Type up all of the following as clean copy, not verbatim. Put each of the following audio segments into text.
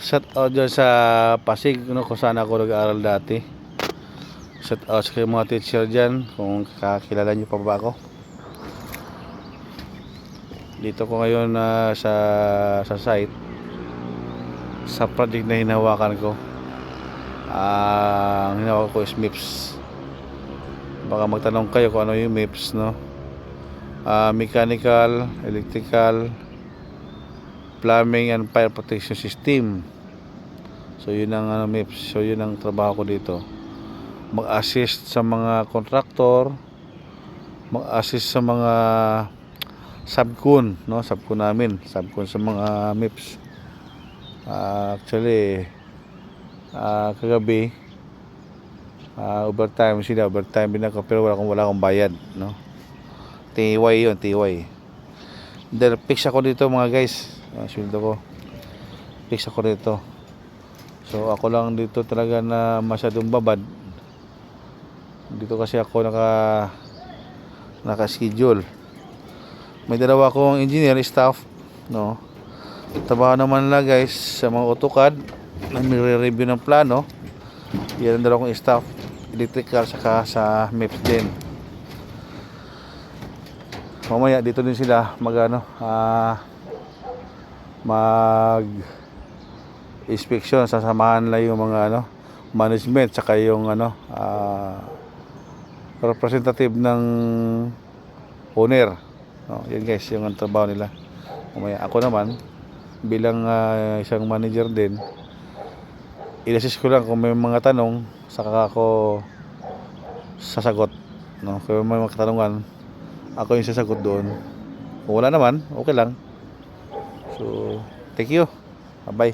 Shout out dyan sa Pasig, no, kung saan ako nag-aaral dati. Shout out sa mga teacher dyan, kung kakilala nyo pa ba ako. Dito ko ngayon sa site, sa project na hinahawakan ko. Ang hinahawakan ko is MIPS. Baka magtanong kayo kung ano yung MIPS, no? Mechanical, electrical, plumbing and fire protection system. So yun ang MIPS. So yun ang trabaho ko dito. Mag-assist sa mga contractor, mag-assist sa mga subcon, no? Subcon namin, subcon sa mga MIPS. Actually kagabi overtime din ako, pero wala akong bayad, no? TY yun, TY. Dahil fix ako dito mga guys, sweldo ko fix ako dito. So ako lang dito talaga na masyadong babad dito kasi ako naka-schedule. May dalawa akong engineer staff, no? Trabaho naman nila guys sa mga AutoCAD na nire-review ng plano. Yan ang dalawa kong staff, electrical saka sa MIPS din. Mamaya dito din sila mag inspection, sasamahan lang yung mga management saka yung representative ng owner, no? Yan guys yung trabaho nila. Mamaya ako naman bilang isang manager din, i-assist ko lang kung may mga tanong, saka ako sasagot, no? Kung may mga katanungan, ako yung sasagot doon. Kung wala naman, okay lang. So thank you, bye.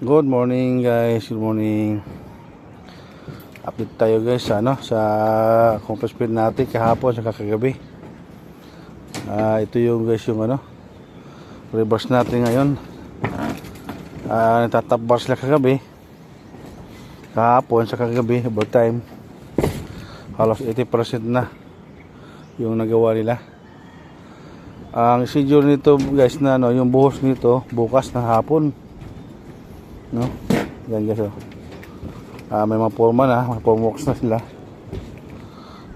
Good morning guys, good morning. Update tayo guys sa compress speed natin kahapon sa kagabi. Ito yung guys yung reverse natin ngayon. Natatap bar sila kagabi. Kahapon sa kagabi, overtime. Halos 80% na yung nagawa nila. Ang schedule nito guys yung buhos nito bukas na hapon, no? Yan guys, may mga forma na, may form works na sila.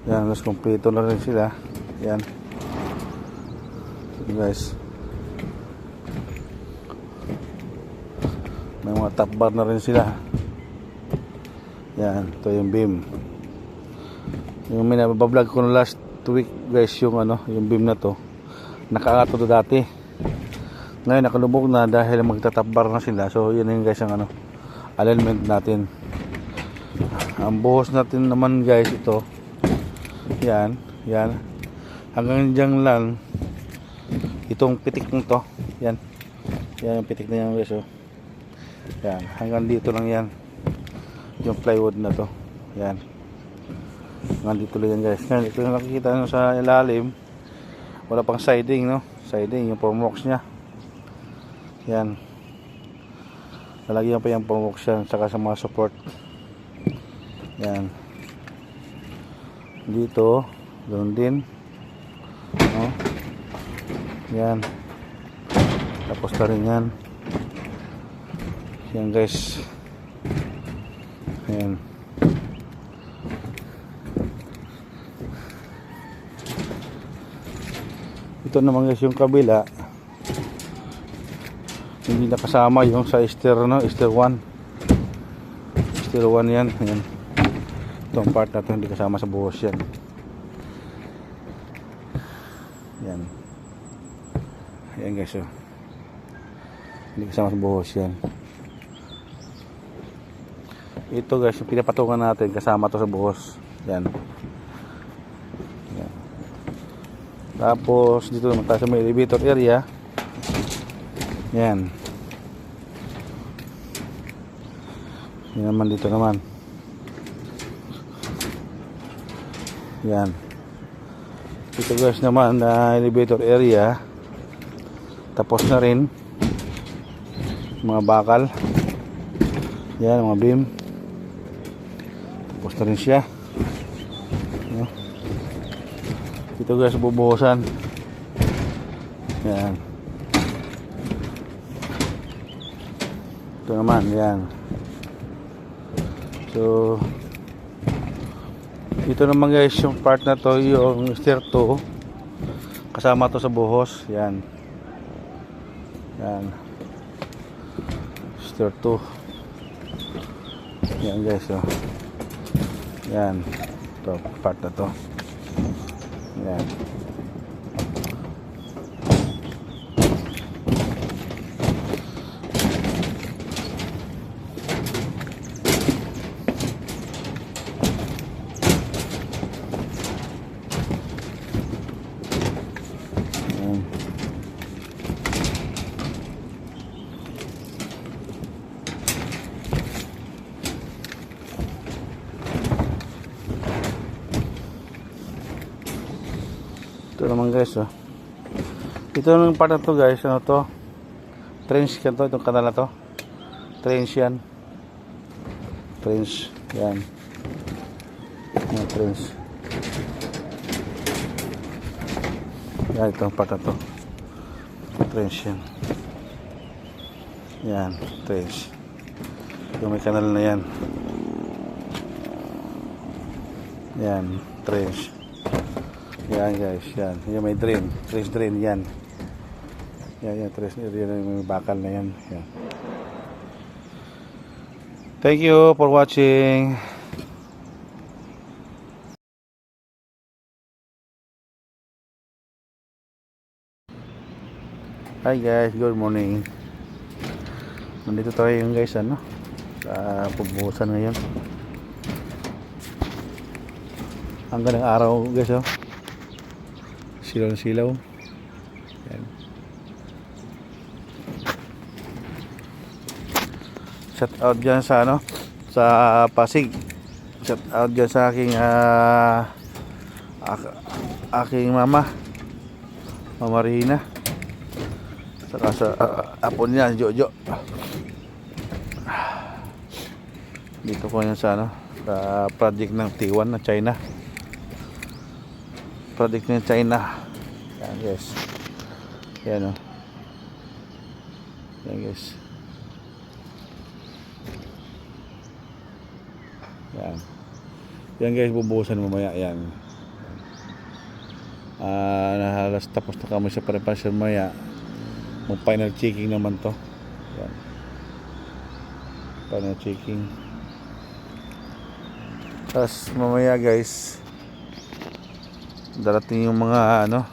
Yan, mas kompleto na rin sila. Yan guys, may mga top bar na rin sila. Yan, ito yung beam. Yung minabablog ko na last week guys, yung yung beam na to nakaangat to dati. Ngayon nakalubog na dahil magtatop bar na sila. So yun yung guys ang alignment natin. Ang buhos natin naman guys, ito yan hanggang dyan lang itong pitik nito. Yan yung pitik na yan guys, yan hanggang dito lang yan yung plywood na to. Yan hanggang dito lang yan guys. Ngayon ito yung nakikita nyo sa ilalim, wala pang siding, no? Siding yung formworks nya. Yan, lalagyan pa yung formworks yan saka sa mga support. Yan dito doon din, no? Yan, tapos na rin yan. Yan guys, yan. Ito naman guys yung kabila, hindi nakasama yung sa Ester 1 yan. Yan, itong part na ito hindi kasama sa buhos yan. Yan guys, hindi kasama sa buhos yan. Ito guys yung pinapatungan natin, kasama to sa buhos. Yan. Tapos dito naman tayo sa may elevator area. Yan naman dito naman. Yan dito guys naman na elevator area. Tapos na rin mga bakal. Yan mga beam, tapos na rin siya. Dito guys bubuhusan. Yan. Ito naman, yan. So, ito naman guys, yung part na to, yung steer 2. Kasama to sa buhos. Yan. Yan. Steer 2. Yan guys, oh. Yan. Ito, part na to. Yan. Ito naman guys, oh. Ito naman part na to guys, ano to? Trench yan to, itong kanal na to. Trench yan. Trench, yan. Yan, trench. Yan, itong part na to. Trench yan. Yan, trench. Yung may kanal na yan. Yan, trench. Yan guys, yan. Yan may drain. Trench drain, yan. Yan, trench drain. Yan, may bakal na yan. Yan. Thank you for watching. Hi guys, good morning. Nandito tayo yung guys, ano? Sa pubusan ngayon. Ang gandang araw guys, oh. Silaw-silaw. Yan. Shout out dyan sa ano, sa Pasig. Shout out dyan sa aking aking mama Rina, saka sa apo niya Jojo. Dito ko yan sa ano, sa project ng T1 na China. Project ng China. Yan guys. Yan, oh. Yan guys. Yan. Yan guys, bubuhusan mamaya. Yan. Halos tapos na kami sa preparation mamaya. Mag final checking naman to. Yan. Final checking. Tapos mamaya guys, darating yung mga ano,